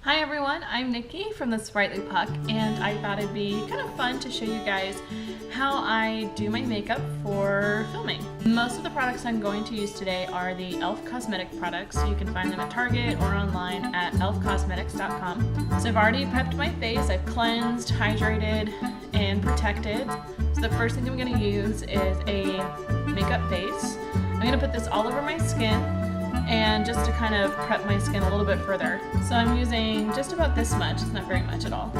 Hi everyone, I'm Nikki from the Spritely Puck, and I thought it'd be kind of fun to show you guys how I do my makeup for filming. Most of the products I'm going to use today are the e.l.f. cosmetic products. You can find them at Target or online at elfcosmetics.com. So I've already prepped my face, I've cleansed, hydrated, and protected. So the first thing I'm going to use is a makeup base. I'm going to put this all over my skin, and just to kind of prep my skin a little bit further. So I'm using just about this much, it's not very much at all.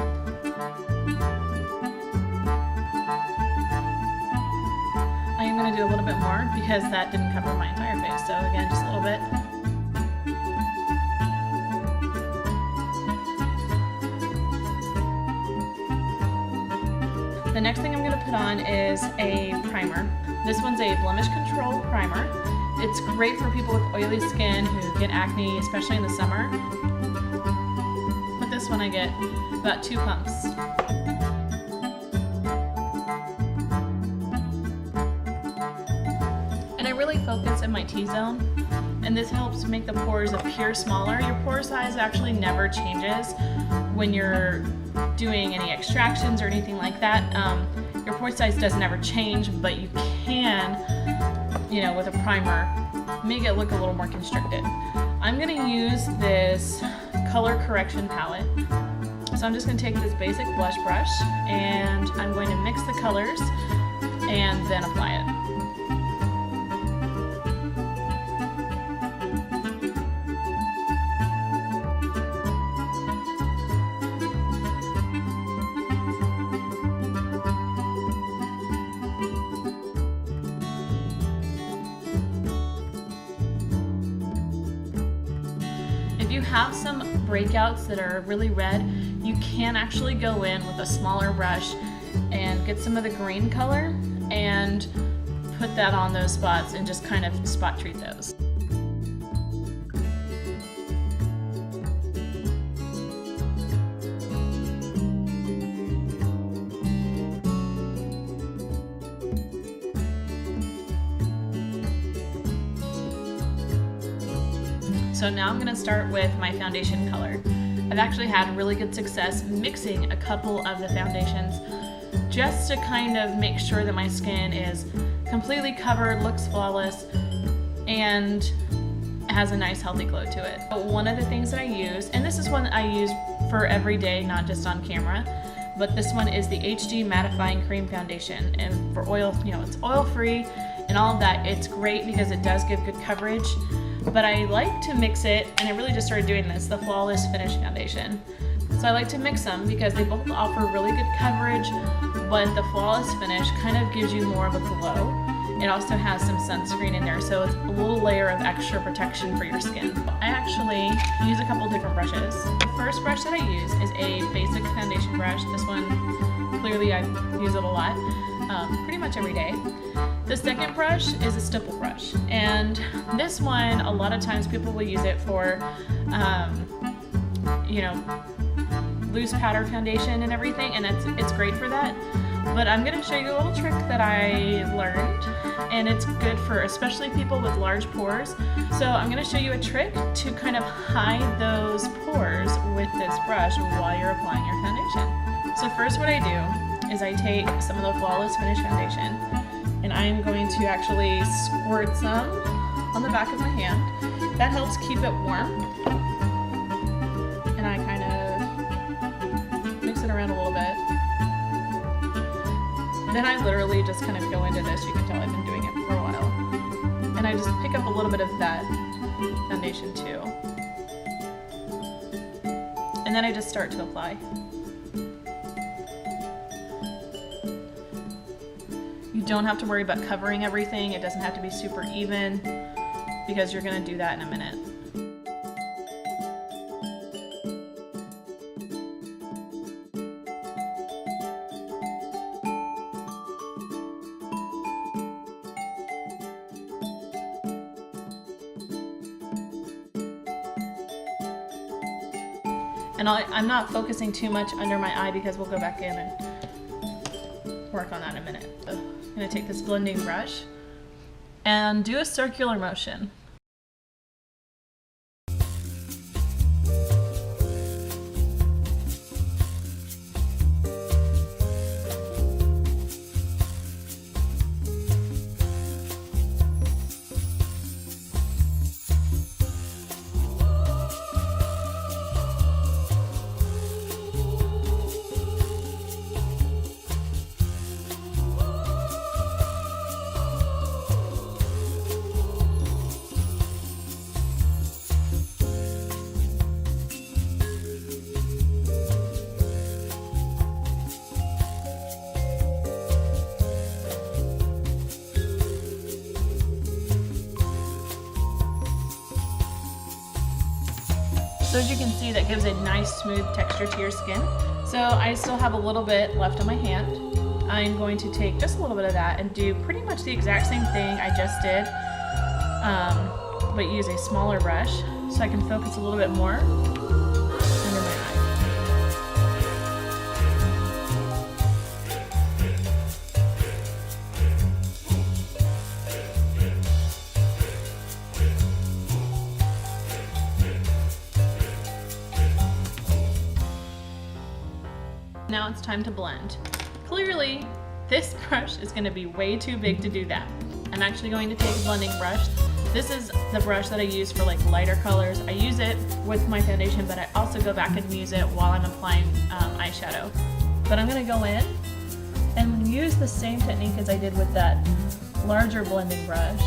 I am going to do a little bit more because that didn't cover my entire face, so again, just a little bit. The next thing I'm going to put on is a primer. This one's a Blemish Control Primer. It's great for people with oily skin who get acne, especially in the summer. With this one I get about 2 pumps. And I really focus in my T-zone, and this helps make the pores appear smaller. Your pore size actually never changes when you're doing any extractions or anything like that. Your pore size doesn't ever change, but you can, with a primer, make it look a little more constricted. I'm going to use this color correction palette. So I'm just going to take this basic blush brush and I'm going to mix the colors and then apply it. If you have some breakouts that are really red, you can actually go in with a smaller brush and get some of the green color and put that on those spots and just kind of spot treat those. So now I'm going to start with my foundation color. I've actually had really good success mixing a couple of the foundations just to kind of make sure that my skin is completely covered, looks flawless, and has a nice healthy glow to it. But one of the things that I use, and this is one that I use for every day, not just on camera, but this one is the HD Mattifying Cream Foundation. And for oil, it's oil-free and all of that. It's great because it does give good coverage. But I like to mix it, and I really just started doing this, the Flawless Finish Foundation. So I like to mix them because they both offer really good coverage, but the Flawless Finish kind of gives you more of a glow. It also has some sunscreen in there, so it's a little layer of extra protection for your skin. I actually use a couple different brushes. The first brush that I use is a basic foundation brush. This one, clearly I use it a lot, pretty much every day. The second brush is a stipple brush, and this one, a lot of times people will use it for, loose powder foundation and everything, and it's great for that. But I'm going to show you a little trick that I learned, and it's good for especially people with large pores. So I'm going to show you a trick to kind of hide those pores with this brush while you're applying your foundation. So first what I do is I take some of the Flawless Finish Foundation, and I'm going to actually squirt some on the back of my hand. That helps keep it warm. And I kind of mix it around a little bit. Then I literally just kind of go into this. You can tell I've been doing it for a while. And I just pick up a little bit of that foundation too. And then I just start to apply. You don't have to worry about covering everything. It doesn't have to be super even because you're going to do that in a minute. And I'm not focusing too much under my eye because we'll go back in and work on that in a minute. So I'm going to take this blending brush and do a circular motion. So as you can see, that gives a nice smooth texture to your skin. So I still have a little bit left on my hand. I'm going to take just a little bit of that and do pretty much the exact same thing I just did, but use a smaller brush so I can focus a little bit more under my eye. Now it's time to blend. Clearly, this brush is going to be way too big to do that. I'm actually going to take a blending brush. This is the brush that I use for like lighter colors. I use it with my foundation, but I also go back and use it while I'm applying eyeshadow. But I'm going to go in and use the same technique as I did with that larger blending brush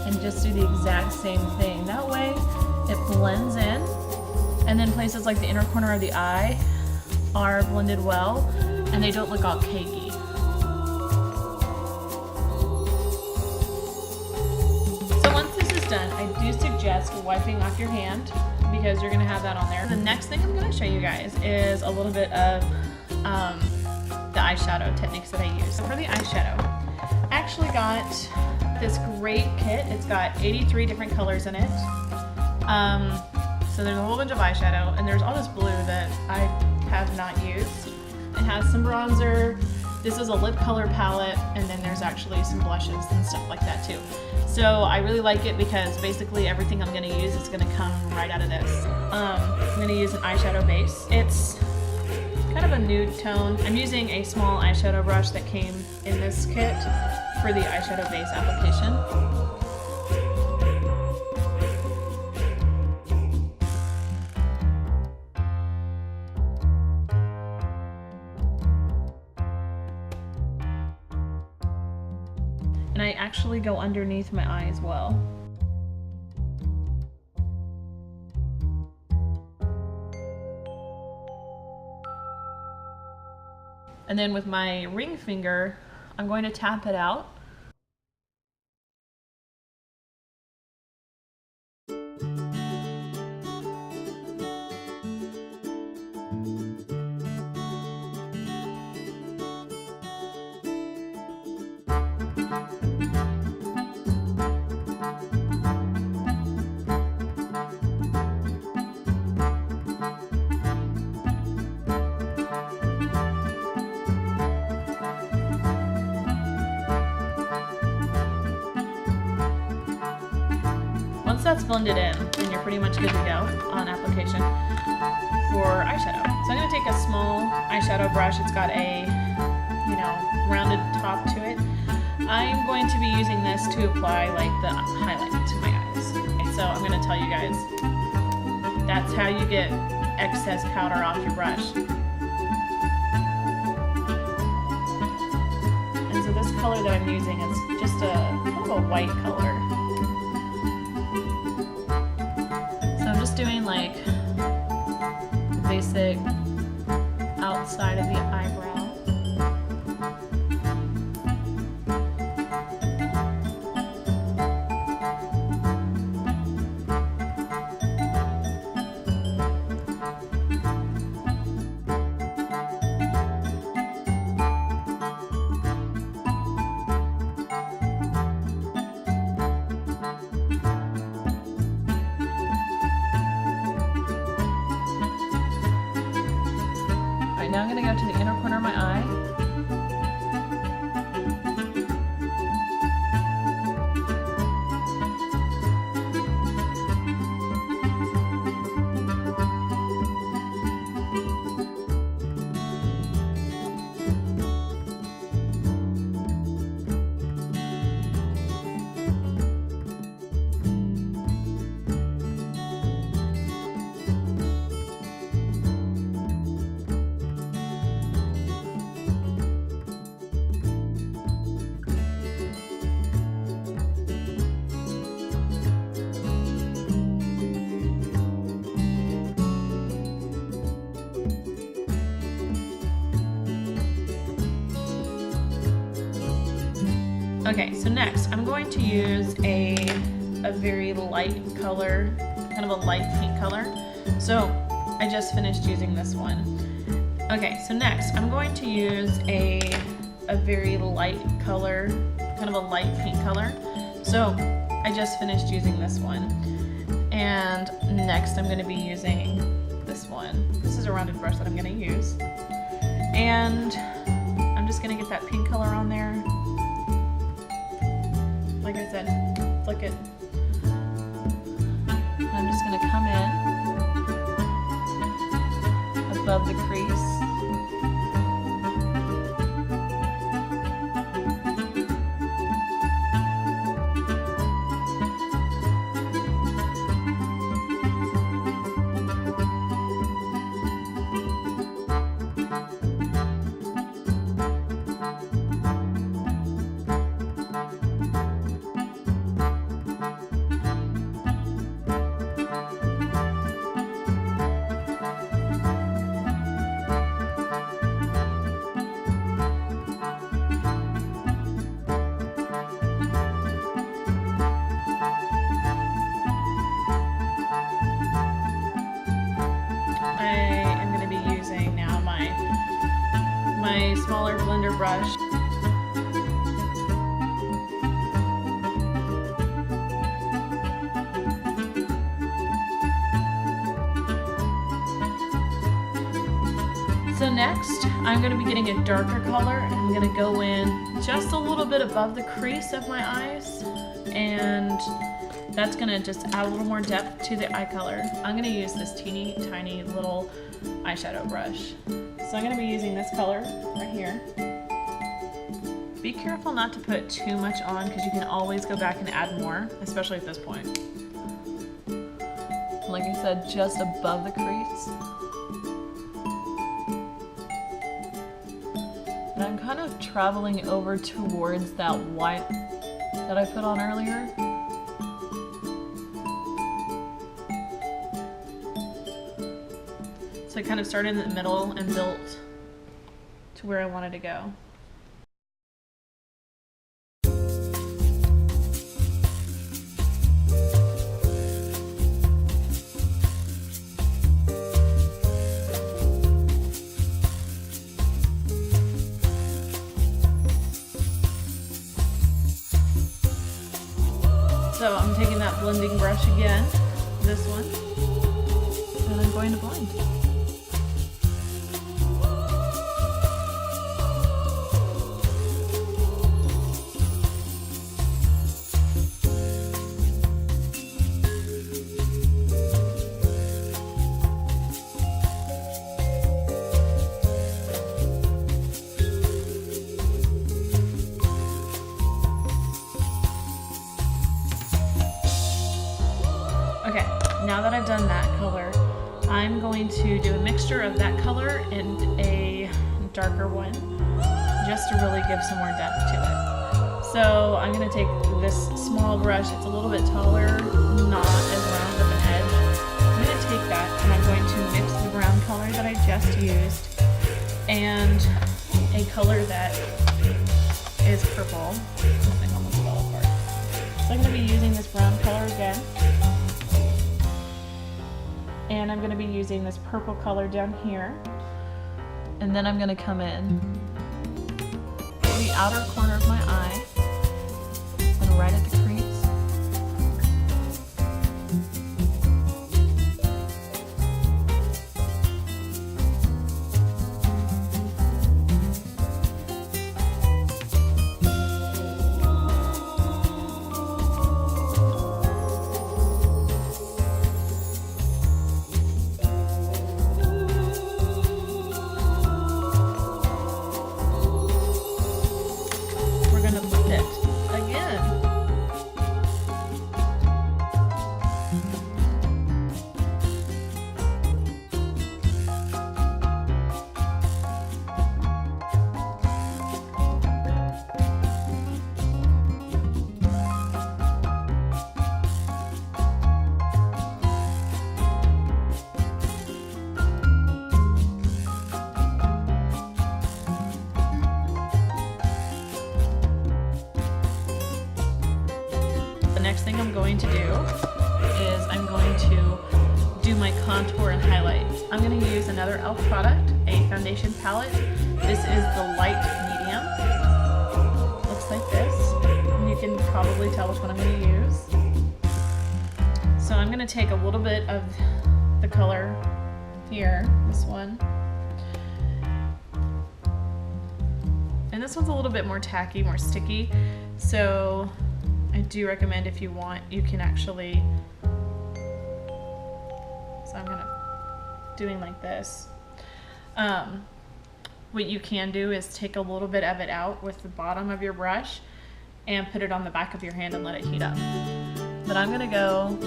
and just do the exact same thing. That way it blends in, and then places like the inner corner of the eye are blended well and they don't look all cakey. So once this is done, I do suggest wiping off your hand because you're going to have that on there. The next thing I'm going to show you guys is a little bit of the eyeshadow techniques that I use. So for the eyeshadow, I actually got this great kit. It's got 83 different colors in it. So there's a whole bunch of eyeshadow, and there's all this blue that I have not used. It has some bronzer. This is a lip color palette, and then there's actually some blushes and stuff like that too. So I really like it because basically everything I'm going to use is going to come right out of this. I'm going to use an eyeshadow base. It's kind of a nude tone. I'm using a small eyeshadow brush that came in this kit for the eyeshadow base application. And I actually go underneath my eye as well. And then with my ring finger, I'm going to tap it out. Once that's blended in, then you're pretty much good to go on application for eyeshadow. So I'm going to take a small eyeshadow brush. It's got a, rounded top to it. I'm going to be using this to apply like the highlight to my eyes. Okay, so I'm going to tell you guys, that's how you get excess powder off your brush. And so this color that I'm using is just a kind of a white color. Doing like the basic outside of the eyebrow. Now I'm going to go to the inner corner of my eye. Okay, so next I'm going to use a very light color, kind kind of a light pink color. So I just finished using this one. Okay, so next I'm going to use a very light color, kind of a light pink color. So I just finished using this one. And next I'm going to be using this one. This is a rounded brush that I'm going to use. And I'm just going to get that pink color on there. Like I said, flick it. And I'm just going to come in above the crease. My smaller blender brush. So next, I'm going to be getting a darker color, and I'm going to go in just a little bit above the crease of my eyes, and that's going to just add a little more depth to the eye color. I'm going to use this teeny tiny little eyeshadow brush. So I'm going to be using this color right here. Be careful not to put too much on because you can always go back and add more, especially at this point. Like I said, just above the crease. And I'm kind of traveling over towards that white that I put on earlier. So I kind of started in the middle and built to where I wanted to go. So I'm taking that blending brush again, this one, and I'm going to blend. Okay, now that I've done that color, I'm going to do a mixture of that color and a darker one, just to really give some more depth to it. So I'm going to take this small brush, it's a little bit taller, not as round of an edge. I'm going to take that and I'm going to mix the brown color that I just used and a color that is purple. This thing almost fell apart. So I'm going to be using this brown color again. And I'm going to be using this purple color down here. And then I'm going to come in the outer corner of my eye and right at the crease. The next thing I'm going to do is I'm going to contour and highlight. I'm going to use another e.l.f. product, a foundation palette. This is the light medium. Looks like this. And you can probably tell which one I'm going to use. So I'm going to take a little bit of the color here, this one. And this one's a little bit more tacky, more sticky. So I do recommend, if you want, you can actually, so I'm doing like this. What you can do is take a little bit of it out with the bottom of your brush and put it on the back of your hand and let it heat up. But I'm gonna go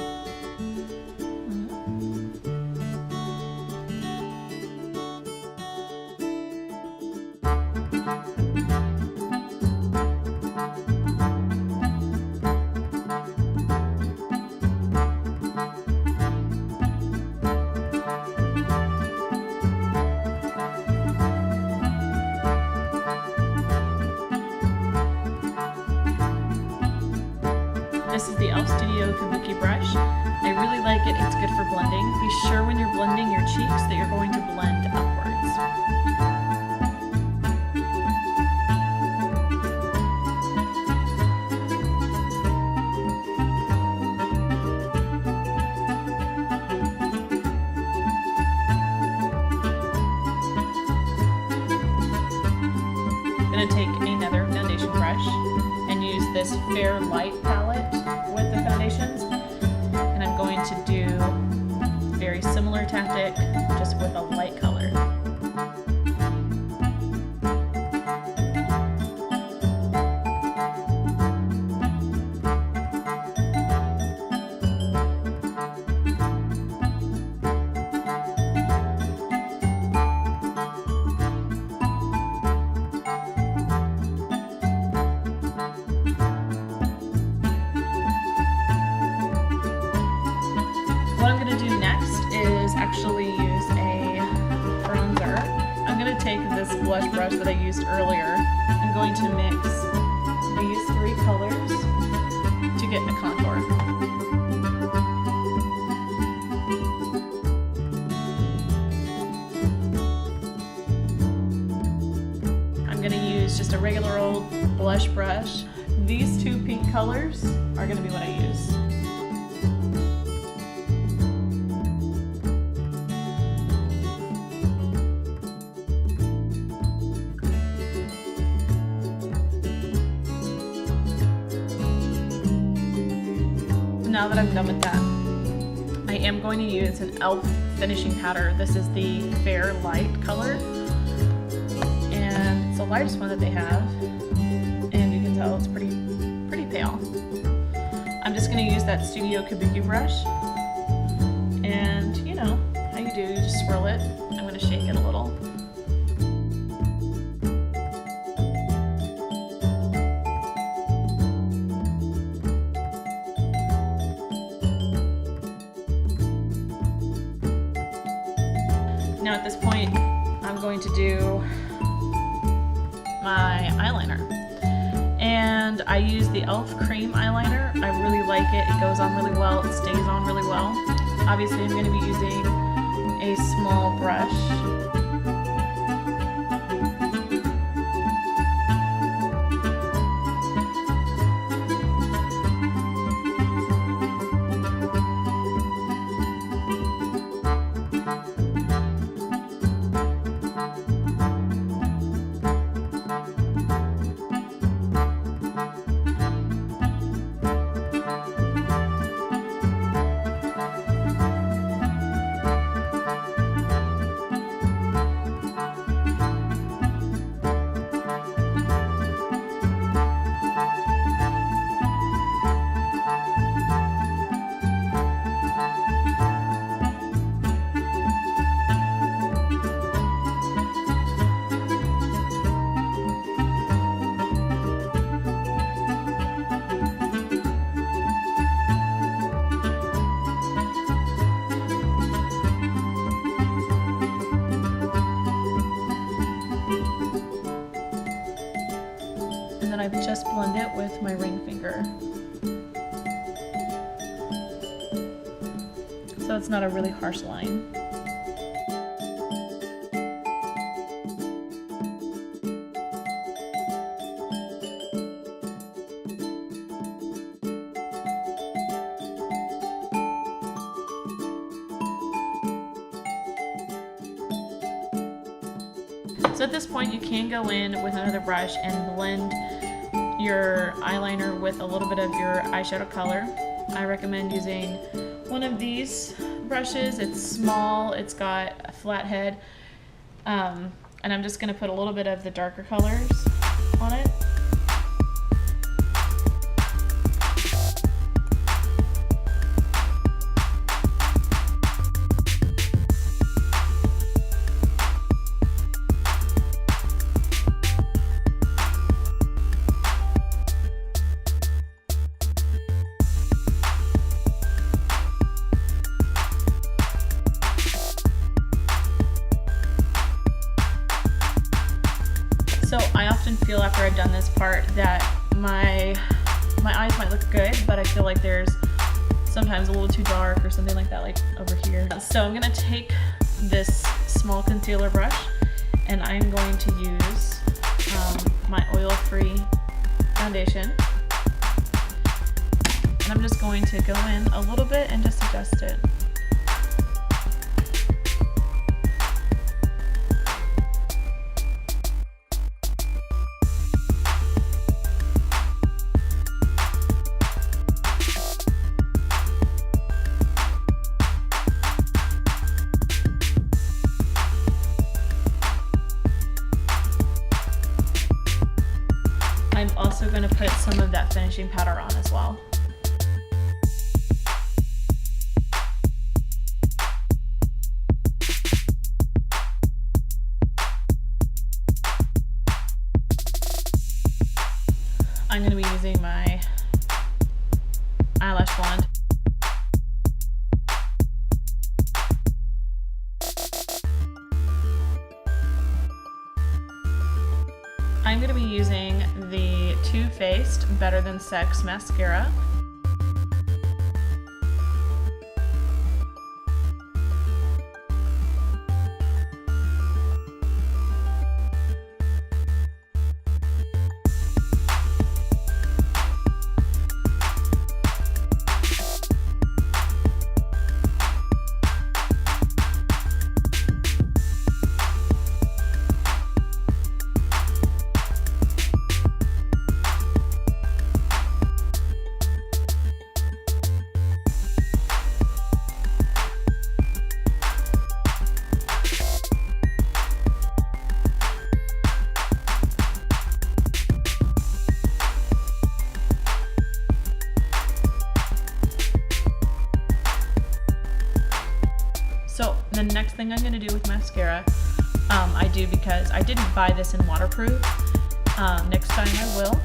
This is the e.l.f. Studio Kabuki brush. I really like it. It's good for blending. Be sure when you're blending your cheeks that you're going to blend upwards. I'm going to take another foundation brush and use this Fair Light palette with the foundations, and I'm going to do a very similar tactic, just with a light color. What I'm going to do next is actually use a bronzer. I'm going to take this blush brush that I used earlier. I'm going to mix these three colors to get a contour. I'm going to use just a regular old blush brush. These two pink colors are going to be what I use. Now that I'm done with that, I am going to use an e.l.f. finishing powder. This is the Fair Light color, and it's the lightest one that they have, and you can tell it's pretty pale. I'm just going to use that Studio Kabuki brush, and you know how you do, you just swirl it. I'm going to shake it a little. Now at this point, I'm going to do my eyeliner. And I use the e.l.f. cream eyeliner. I really like it. It goes on really well. It stays on really well. Obviously, I'm going to be using a small brush. I just blend it with my ring finger. So it's not a really harsh line. So at this point you can go in with another brush and blend your eyeliner with a little bit of your eyeshadow color. I recommend using one of these brushes. It's small, it's got a flat head, and I'm just going to put a little bit of the darker colors on it. So I often feel after I've done this part that my eyes might look good, but I feel like there's sometimes a little too dark or something like that, like over here. So I'm gonna take this small concealer brush and I'm going to use my oil-free foundation. And I'm just going to go in a little bit and just adjust it. I'm also going to put some of that finishing powder on as well. I'm going to be using my eyelash wand. I'm going to be using the Too Faced Better Than Sex mascara. So the next thing I'm going to do with mascara, I do because I didn't buy this in waterproof. Next time I will,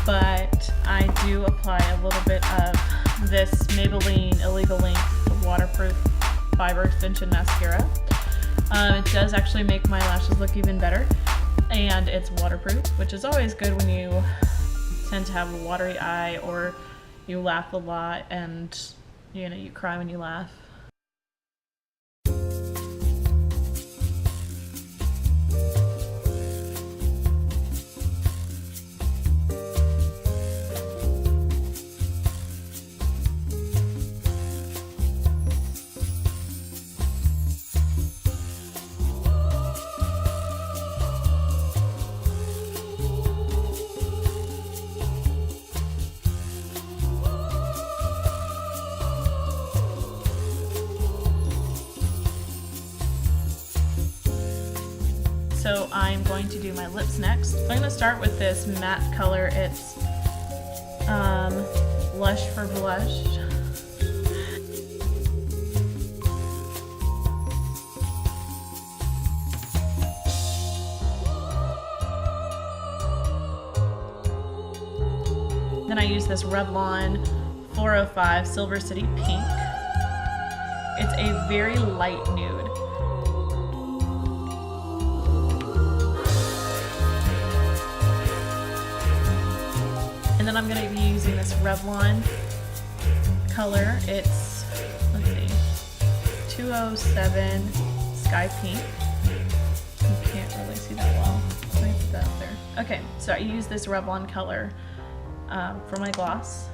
but I do apply a little bit of this Maybelline Illegal Length waterproof fiber extension mascara. It does actually make my lashes look even better, and it's waterproof, which is always good when you tend to have a watery eye or you laugh a lot and you cry when you laugh. So I'm going to do my lips next. I'm going to start with this matte color. It's Lush for Blush. Then I use this Revlon 405 Silver City Pink. It's a very light nude. And then I'm going to be using this Revlon color. It's, let's see, 207 Sky Pink. You can't really see that well. Let me put that up there. Okay, so I use this Revlon color for my gloss.